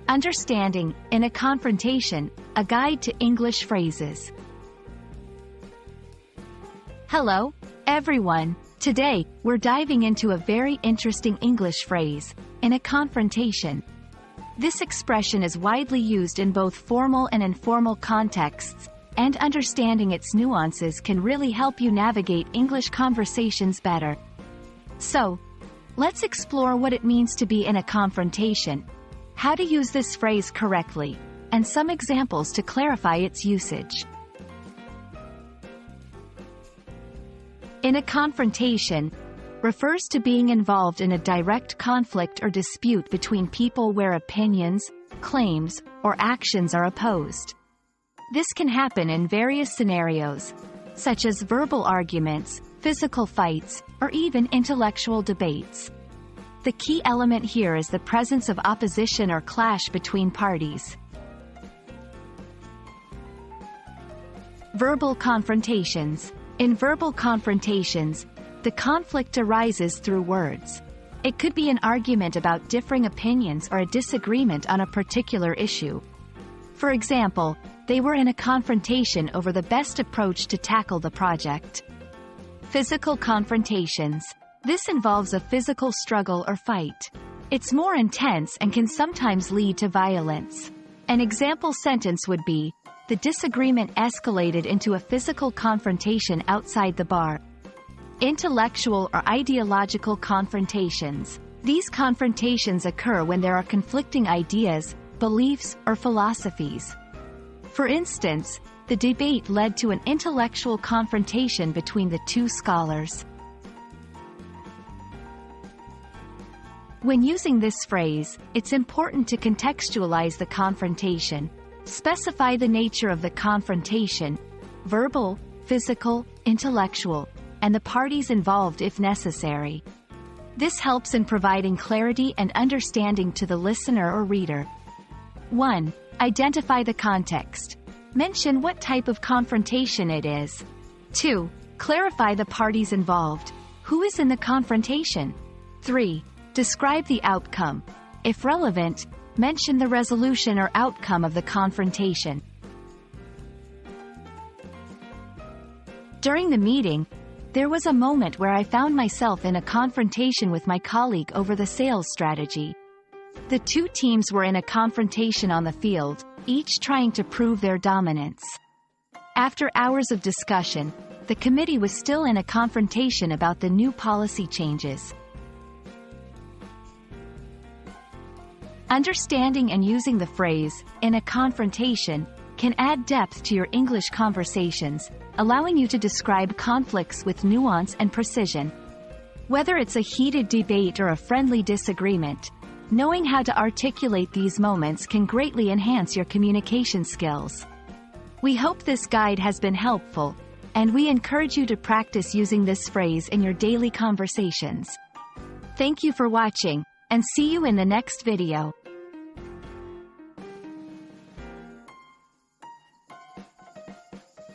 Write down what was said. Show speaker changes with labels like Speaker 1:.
Speaker 1: Understanding, in a confrontation, a guide to English phrases. Hello, everyone. Today, we're diving into a very interesting English phrase, in a confrontation. This expression is widely used in both formal and informal contexts, and understanding its nuances can really help you navigate English conversations better. So, let's explore what it means to be in a confrontation, how to use this phrase correctly, and some examples to clarify its usage. In a confrontation refers to being involved in a direct conflict or dispute between people where opinions, claims, or actions are opposed. This can happen in various scenarios, such as verbal arguments, physical fights, or even intellectual debates. The key element here is the presence of opposition or clash between parties. Verbal confrontations. In verbal confrontations, the conflict arises through words. It could be an argument about differing opinions or a disagreement on a particular issue. For example, they were in a confrontation over the best approach to tackle the project. Physical confrontations. This involves a physical struggle or fight. It's more intense and can sometimes lead to violence. An example sentence would be, "The disagreement escalated into a physical confrontation outside the bar." Intellectual or ideological confrontations. These confrontations occur when there are conflicting ideas, beliefs, or philosophies. For instance, the debate led to an intellectual confrontation between the two scholars. When using this phrase, it's important to contextualize the confrontation. Specify the nature of the confrontation, verbal, physical, intellectual, and the parties involved if necessary. This helps in providing clarity and understanding to the listener or reader. 1. Identify the context. Mention what type of confrontation it is. 2. Clarify the parties involved. Who is in the confrontation? 3. Describe the outcome. If relevant, mention the resolution or outcome of the confrontation. During the meeting, there was a moment where I found myself in a confrontation with my colleague over the sales strategy. The two teams were in a confrontation on the field, each trying to prove their dominance. After hours of discussion, the committee was still in a confrontation about the new policy changes. Understanding and using the phrase, "in a confrontation," can add depth to your English conversations, allowing you to describe conflicts with nuance and precision. Whether it's a heated debate or a friendly disagreement, knowing how to articulate these moments can greatly enhance your communication skills. We hope this guide has been helpful, and we encourage you to practice using this phrase in your daily conversations. Thank you for watching, and see you in the next video.